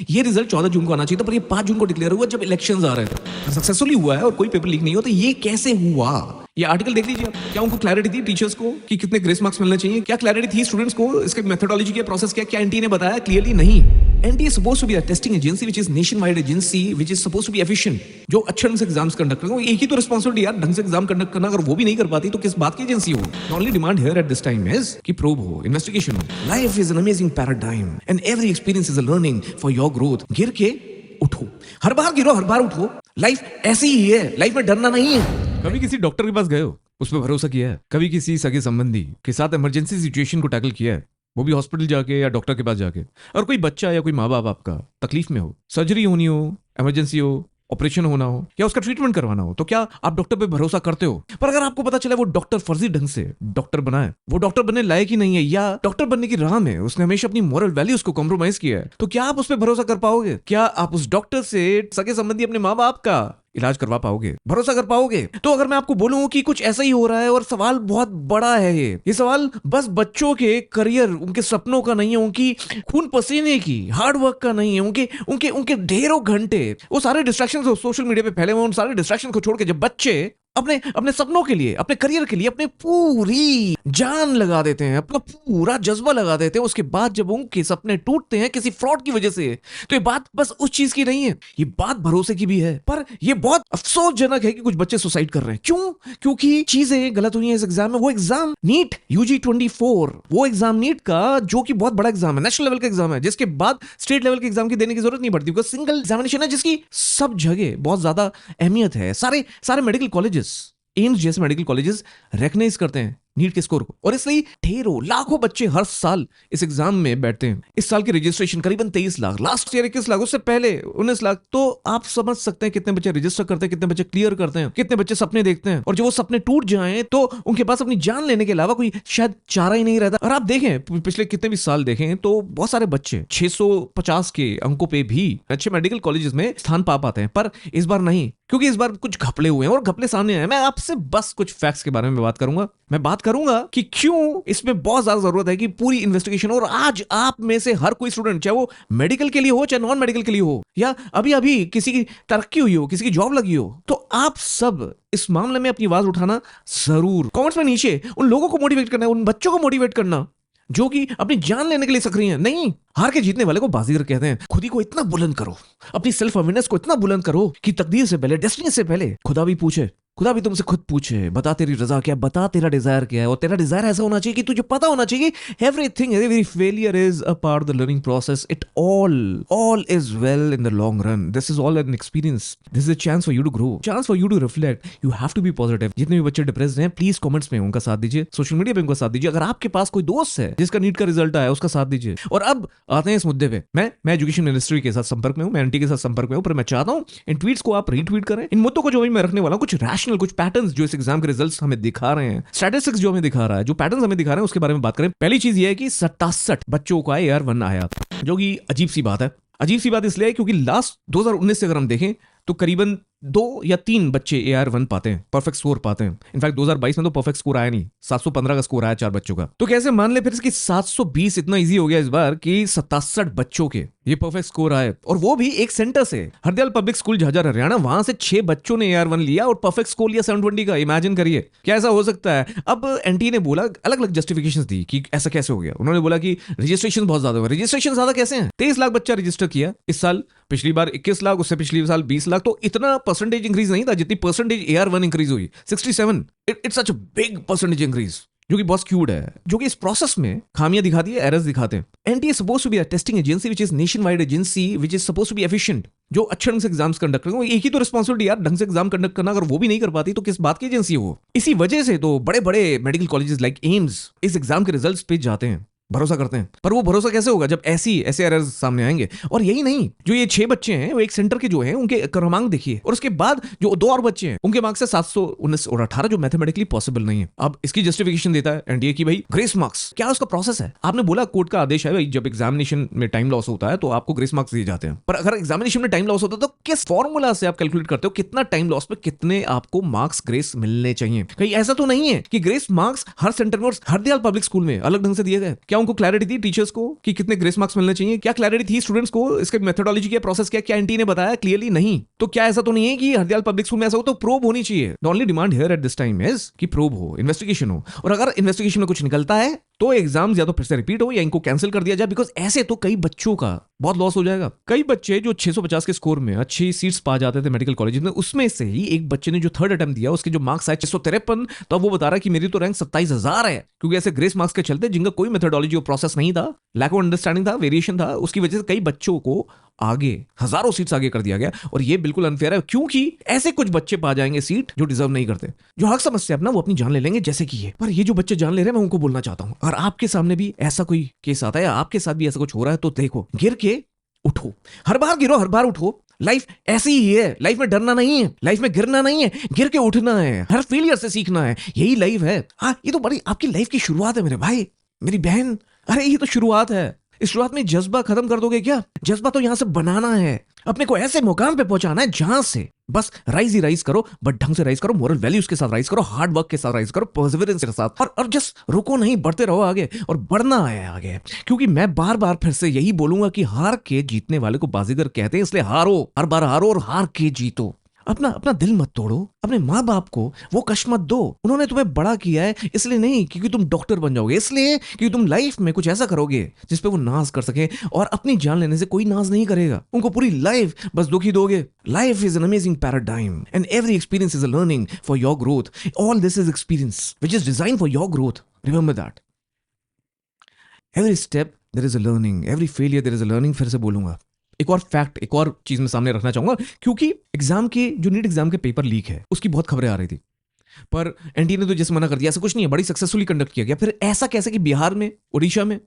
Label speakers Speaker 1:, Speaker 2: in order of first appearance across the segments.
Speaker 1: ये रिजल्ट 14 जून को आना चाहिए था, पर ये 5 जून को डिक्लेयर हुआ जब इलेक्शंस आ रहे थे। सक्सेसफुली हुआ है और कोई पेपर लीक नहीं हुआ, तो ये कैसे हुआ? ये आर्टिकल देख लीजिए। क्या उनको क्लैरिटी थी टीचर्स को कि कितने ग्रेस मार्क्स मिलने चाहिए? क्या क्लैरिटी थी स्टूडेंट्स को? इसके मेथोडोलॉजी क्या, प्रोसेस क्या एनटीए ने बताया? क्लियरली नहीं। NTA suppose to be a testing agency which is nationwide agency which is suppose to be efficient, जो अच्छे ढंग से एग्जाम्स कंडक्ट करेगा। एक ही तो रिस्पांसिबिलिटी यार, ढंग से एग्जाम कंडक्ट करना। अगर वो भी नहीं कर पाती तो किस बात की एजेंसी हो? The only demand here at this time is कि प्रोब हो, इन्वेस्टिगेशन हो। Life is an amazing paradigm and every experience is a learning for your growth. गिर के उठो, हर बार गिरो, हर बार उठो। लाइफ ऐसी ही है, लाइफ में डरना नहीं है।
Speaker 2: कभी किसी डॉक्टर के पास गए हो, उस पर भरोसा किया है? कभी किसी सगे संबंधी के साथ इमरजेंसी सिचुएशन को टैकल किया है, वो भी हॉस्पिटल जाके या डॉक्टर के पास जाके? और कोई बच्चा या कोई माँ बाप आपका तकलीफ में हो, सर्जरी होनी हो, इमरजेंसी हो, ऑपरेशन होना हो या उसका ट्रीटमेंट करवाना हो, तो क्या आप डॉक्टर पे भरोसा करते हो? पर अगर आपको पता चला वो डॉक्टर फर्जी ढंग से डॉक्टर बना है, वो डॉक्टर बनने लायक ही नहीं है, या डॉक्टर बनने की राह में उसने हमेशा अपनी मॉरल वैल्यूज को कॉम्प्रोमाइज किया है, तो क्या आप उस पर भरोसा कर पाओगे? क्या आप उस डॉक्टर से सगे संबंधी अपने माँ बाप का इलाज करवा पाओगे, भरोसा कर पाओगे? तो अगर मैं आपको बोलूं कि कुछ ऐसा ही हो रहा है, और सवाल बहुत बड़ा है, ये सवाल बस बच्चों के करियर, उनके सपनों का नहीं है, उनकी खून पसीने की हार्ड वर्क का नहीं है, उनके उनके उनके ढेरों घंटे वो सारे डिस्ट्रैक्शन सोशल मीडिया पे फैले हुए, उन सारे डिस्ट्रैक्शन को छोड़ के जब बच्चे अपने अपने सपनों के लिए, अपने करियर के लिए अपने पूरी जान लगा देते हैं, अपना पूरा जज्बा लगा देते हैं, उसके बाद जब उनके सपने टूटते हैं किसी फ्रॉड की वजह से, तो ये बात बस उस चीज की नहीं है, ये बात भरोसे की भी है। पर ये बहुत अफसोसजनक है कि कुछ बच्चे सुसाइड कर रहे हैं। क्यों? क्योंकि चीजें गलत हुई हैं इस एग्जाम में। वो एग्जाम नीट यूजी 24, वो एग्जाम नीट का जो कि बहुत बड़ा एग्जाम है, नेशनल लेवल का एग्जाम है, जिसके बाद स्टेट लेवल के एग्जाम की देने की जरूरत नहीं पड़ती, बिकॉज सिंगल एग्जामिनेशन है जिसकी सब जगह बहुत ज्यादा अहमियत है। सारे सारे मेडिकल कॉलेजेस, एम्स जैसे मेडिकल कॉलेजेस रिकॉग्नाइज करते हैं नीट के स्कोर को, और इसलिए ढेरों लाखों बच्चे हर साल इस एग्जाम में बैठते हैं। इस साल की रजिस्ट्रेशन करीबन 23 लाख, लास्ट ईयर 21 लाख, उससे पहले 19 लाख। तो आप समझ सकते हैं कितने बच्चे रजिस्टर करते हैं, कितने बच्चे क्लियर करते हैं, कितने बच्चे सपने देखते हैं, और जो वो सपने टूट जाएं तो उनके पास अपनी जान लेने के अलावा कोई शायद चारा ही नहीं रहता। और आप देखें पिछले कितने भी साल देखें तो बहुत सारे बच्चे 650 के अंकों पे भी अच्छे मेडिकल कॉलेजेस में स्थान पा पाते हैं, पर इस बार नहीं, क्योंकि इस बार कुछ घपले हुए हैं और घपले सामने आए। मैं आपसे बस कुछ फैक्ट्स के बारे में बात करूंगा। मैं बात करूंगा कि क्यों इसमें बहुत ज्यादा जरूरत है कि पूरी इन्वेस्टिगेशन। और आज आप में से हर कोई स्टूडेंट, चाहे वो मेडिकल के लिए हो चाहे नॉन मेडिकल के लिए हो, या अभी अभी किसी की तरक्की हुई हो, किसी की जॉब लगी हो, तो आप सब इस मामले में अपनी आवाज उठाना जरूर। कमेंट्स में नीचे उन लोगों को मोटिवेट करना है, उन बच्चों को मोटिवेट करना जो कि अपनी जान लेने के लिए सक्रिय हैं। नहीं, हार के जीतने वाले को बाजीगर कहते हैं। खुद ही को इतना बुलंद करो, अपनी सेल्फ अवेयरनेस को इतना बुलंद करो कि तकदीर से पहले, डेस्टिनी से पहले खुदा भी पूछे, खुदा भी तुमसे खुद पूछे, बता तेरी रजा क्या है, बता तेरा डिजायर क्या है। और तेरा डिजायर ऐसा होना चाहिए कि तुझे पता होना चाहिए everything, every failure is a part of the learning process. It all is well in the long run. This is all an experience, this is a chance for you to grow, chance for you to reflect. You have to be positive. जितने भी बच्चे depressed हैं, please comments में उनका साथ दीजिए, social media पे उनका साथ दीजिए। अगर आपके पास कोई दोस्त है जिसका नीट का रिजल्ट आया, उसका साथ दीजिए। और अब आते हैं इस मुद्दे पे। मैं एजुकेशन मिनिस्ट्री के साथ संपर्क में हूं, मैं एनटी के साथ संपर्क में हूं, पर मैं चाहता हूं इन ट्वीट्स को आप रीट्वीट करें। इन मुद्दों को जो मैं रखने वाला हूं, कुछ रैशनल, कुछ पैटर्न्स जो इस एग्जाम के रिजल्ट्स हमें दिखा रहे हैं, स्टैटिस्टिक्स जो हमें दिखा रहा है, जो पैटर्न्स हमें दिखा रहे हैं, उसके बारे में बात करें। पहली चीज ये है कि 67 बच्चों का AR1 आया, जो कि अजीब सी बात है। अजीब सी बात इसलिए क्योंकि लास्ट 2019 से अगर हम देखें तो करीबन 2 या 3 बच्चे AR1 पाते हैं, परफेक्ट स्कोर पाते हैं। इनफैक्ट 2022 में तो परफेक्ट स्कोर आया नहीं, 715 का स्कोर आया 4 बच्चों का। तो कैसे मान ले फिर कि 720 इतना इजी हो गया इस बार कि 67 बच्चों के ये परफेक्ट स्कोर आए, और वो भी एक सेंटर से, हरदयाल पब्लिक स्कूल झाझर हरियाणा। वहां से 6 बच्चों ने AR1 लिया और परफेक्ट स्कोर लिया 720 का। इमेजिन करिए क्या ऐसा हो सकता है। अब एनटी ने बोला, अलग अलग जस्टिफिकेशंस दी कि ऐसा कैसे हो गया। उन्होंने बोला कि रजिस्ट्रेशन बहुत ज्यादा हुआ। रजिस्ट्रेशन ज्यादा कैसे हैं? 23 लाख बच्चा रजिस्टर किया इस साल, पिछली बार 21 लाख, उससे पिछली साल 20 लाख। तो इतना परसेंटेज इंक्रीज नहीं था जितनी परसेंटेज AR1 इंक्रीज हुई, 67। It's such a big percentage increase, जो कि बहुत स्क्यूड है, जो कि इस प्रोसेस में खामियां दिखाती है, एरर्स दिखाते हैं। NTA suppose to be a testing agency which is nationwide agency which is suppose to be efficient, जो अच्छे ढंग से एग्जाम्स कंडक्ट करेगा। एक ही तो रिस्पांसिबिलिटी यार, ढंग से एग्जाम कंडक्ट करना। अगर वो भी नहीं कर पाती तो किस बात की एजेंसी हो? इसी वजह से तो बड़े बड़े मेडिकल कॉलेजेस लाइक एम्स इस एग्जाम के रिजल्ट्स पे जाते हैं, भरोसा करते हैं। पर वो भरोसा कैसे होगा जब ऐसे एरर्स सामने आएंगे? और यही नहीं, जो ये 6 बच्चे हैं वो एक सेंटर के जो हैं उनके क्रमांक देखिए, और उसके बाद जो 2 और बच्चे हैं उनके मार्क्स है 719 और 18, जो मैथमेटिकली पॉसिबल नहीं है। अब इसकी जस्टिफिकेशन देता है एनडीए की भाई ग्रेस मार्क्स। क्या उसका प्रोसेस है? आपने बोला कोर्ट का आदेश है भाई, जब एग्जामिनेशन में टाइम लॉस होता है तो आपको ग्रेस मार्क्स दिए जाते हैं। पर अगर एग्जामिनेशन में टाइम लॉस होता है तो किस फॉर्मूला से आप कैलकुलेट करते हो कितना टाइम लॉस पे कितने आपको मार्क्स ग्रेस मिलने चाहिए? कहीं ऐसा तो नहीं है कि ग्रेस मार्क्स हर सेंटर में और हरदयाल पब्लिक स्कूल में अलग ढंग से दिए गए? क्या
Speaker 1: क्या उनको क्लैरिटी थी टीचर्स को कि कितने ग्रेस मार्क्स मिलने चाहिए? क्या क्लैरिटी थी स्टूडेंट्स को? इसके मेथोडोलॉजी क्या, प्रोसेस क्या एनटी ने बताया? क्लियरली नहीं। तो क्या ऐसा तो नहीं है कि हरदयाल पब्लिक स्कूल में ऐसा हो? तो प्रोब होनी चाहिए। The only demand here at this time is कि प्रोब हो, इन्वेस्टिगेशन हो, और अगर इन्वेस्टिगेशन में कुछ निकलता है तो एग्जाम्स या तो फिर से रिपीट हो या इनको कैंसिल कर दिया जाए, बिकॉज ऐसे तो कई बच्चों का बहुत लॉस हो जाएगा। कई बच्चे जो 650 के स्कोर में अच्छी सीट्स पा जाते थे मेडिकल कॉलेज में, उसमें से ही एक बच्चे ने जो थर्ड अटेम्प्ट दिया उसके जो मार्क्स आए 653, तो अब वो बता रहा है कि मेरी तो रैंक 27,000 है, क्योंकि ऐसे ग्रेस मार्क्स के चलते जिनका कोई मेथोडोलॉजी और प्रोसेस नहीं था, लैक ऑफ अंडरस्टैंडिंग था, वेरिएशन था, उसकी वजह से कई बच्चों को आगे हजारों सीट्स आगे कर दिया गया। और ये बिल्कुल अनफेयर है, क्योंकि ऐसे कुछ बच्चे पा जाएंगे सीट जो डिजर्व नहीं करते, जो हक समझते हैं अपना, वो अपनी जान ले लेंगे जैसे कि ये। पर ये जो बच्चे जान ले रहे हैं, मैं उनको बोलना चाहता हूं, और आपके सामने भी ऐसा कोई केस आता है, आपके साथ भी ऐसा कुछ हो रहा है, तो देखो, गिर के उठो, हर बार गिरो, हर बार उठो। लाइफ ऐसी ही है, लाइफ में डरना नहीं है, लाइफ में गिरना नहीं है, गिर के उठना है, हर फेलियर से सीखना है, यही लाइफ है। हाँ, ये तो बड़ी आपकी लाइफ की शुरुआत है मेरे भाई, मेरी बहन। अरे ये तो शुरुआत है, इस शुरुआत में जज्बा खत्म कर दोगे क्या? जज्बा तो यहां से बनाना है, अपने को ऐसे मुकाम पे पहुंचाना है जहां से बस राइज ही राइज करो, बट ढंग से राइज करो, मोरल वैल्यूज के साथ राइज करो, हार्ड वर्क के साथ राइज करो, परसिवरेंस के साथ, और जस्ट रुको नहीं, बढ़ते रहो आगे, और बढ़ना है आगे। क्योंकि मैं बार बार फिर से यही बोलूंगा कि हार के जीतने वाले को बाजीगर कहते हैं, इसलिए हारो, हर बार हारो और हार के जीतो। अपना अपना दिल मत तोड़ो, अपने माँ बाप को वो कष्ट मत दो। उन्होंने तुम्हें बड़ा किया है, इसलिए नहीं क्योंकि तुम डॉक्टर बन जाओगे, इसलिए क्योंकि तुम लाइफ में कुछ ऐसा करोगे जिस पे वो नाज कर सके, और अपनी जान लेने से कोई नाज नहीं करेगा। उनको पूरी लाइफ बस दुखी दोगे। Life is an amazing paradigm and every experience is a learning for your growth. All this is experience which is design for your growth. Remember that. Every step there is a learning, every failure there is a learning. फिर से बोलूंगा, एक और fact, एक और चीज मैं सामने रखना चाहूंगा, क्योंकि एग्जाम के जो नीट एग्जाम के पेपर लीक है उसकी बहुत खबरें आ रही थी, पर एनटीए ने तो जैसे मना कर दिया, ऐसा कुछ नहीं है, बड़ी सक्सेसफुली कंडक्ट किया गया। फिर ऐसा कैसे कि बिहार में, उड़ीसा में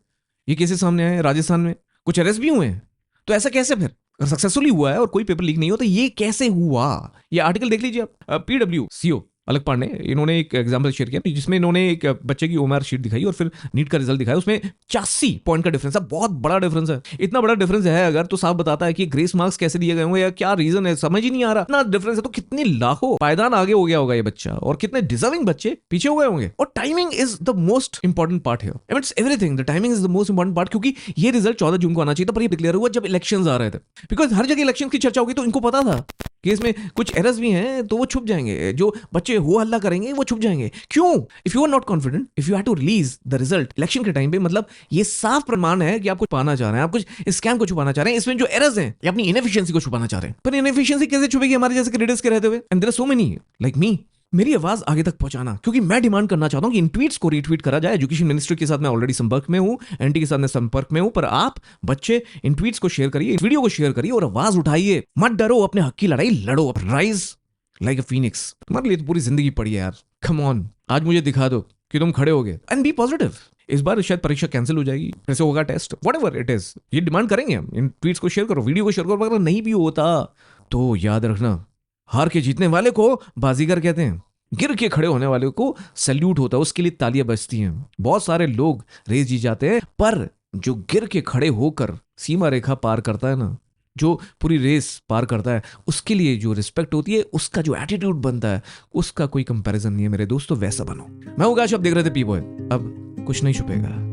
Speaker 1: ये केसेस सामने आए, राजस्थान में कुछ अरेस्ट भी हुए हैं, तो ऐसा कैसे फिर सक्सेसफुली हुआ है और कोई पेपर लीक नहीं होता? ये कैसे हुआ? ये आर्टिकल देख लीजिए आप, PWCO अलग पांडे, इन्होंने एक एग्जाम्पल शेयर किया जिसमें इन्होंने एक बच्चे की ओएमआर शीट दिखाई और फिर नीट का रिजल्ट दिखाया, उसमें 85 पॉइंट का डिफरेंस है। बहुत बड़ा डिफरेंस है। इतना बड़ा डिफरेंस है अगर, तो साफ बताता है कि ग्रेस मार्क्स कैसे दिए गए होंगे या क्या रीजन है, समझ ही नहीं आ रहा। इतना डिफरेंस है तो कितनी लाखों पायदान आगे हो गया होगा ये बच्चा, और कितने डिजर्विंग बच्चे पीछे हो गए होंगे। और timing is the most important part here, it's everything. The timing is the most important part, क्योंकि ये रिजल्ट 14 जून को आना चाहिए था, पर ये डिक्लेयर हुआ जब इलेक्शंस आ रहे थे। बिकॉज हर जगह इलेक्शन की चर्चा होगी, तो इनको पता था केस में कुछ एरर्स भी हैं, तो वो छुप जाएंगे, जो बच्चे हो हल्ला करेंगे वो छुप जाएंगे। क्यों? If you are not confident, if you have to release the result election के टाइम पे, मतलब ये साफ प्रमाण है कि आप कुछ पाना चाह रहे हैं, आप कुछ स्कैम को छुपाना चाह रहे हैं, इसमें जो एरर्स हैं या अपनी इनएफिशिएंसी को छुपाना चाह रहे हैं। पर इनएफिशिएंसी कैसे छुपेगी हमारे जैसे क्रेडिट्स के रहते हुए? And there are so many like me. मेरी आवाज आगे तक पहुंचाना, क्योंकि मैं डिमांड करना चाहता हूं कि इन ट्वीट्स को रीट्वीट करा जाए। एजुकेशन मिनिस्ट्री के साथ मैं ऑलरेडी संपर्क में हूं, एनटी के साथ मैं संपर्क में हूं, पर आप बच्चे इन ट्वीट्स को शेयर करिए, इस वीडियो को शेयर करिए और आवाज उठाइए। मत डरो, अपने हक की लड़ाई लड़ो, राइज लाइक अ फीनिक्स। तुम्हारे लिए तो पूरी जिंदगी पड़ी है यार, कम ऑन, आज मुझे दिखा दो कि तुम खड़े होगे, एंड बी पॉजिटिव। इस बार शायद परीक्षा कैंसिल हो जाएगी, फिर से होगा टेस्ट, व्हाटएवर इट इज, ये डिमांड करेंगे हम। इन ट्वीट्स को शेयर करो, वीडियो को शेयर करो। अगर नहीं भी होता तो याद रखना, हार के जीतने वाले को बाजीगर कहते हैं, गिर के खड़े होने वाले को सैल्यूट होता है, उसके लिए तालियां बजती हैं। बहुत सारे लोग रेस जीत जाते हैं, पर जो गिर के खड़े होकर सीमा रेखा पार करता है ना, जो पूरी रेस पार करता है, उसके लिए जो रिस्पेक्ट होती है, उसका जो एटीट्यूड बनता है, उसका कोई कंपैरिजन नहीं है मेरे दोस्तों। वैसा बनो। मैं हूं काश, आप देख रहे थे पी बॉय। अब कुछ नहीं छुपेगा।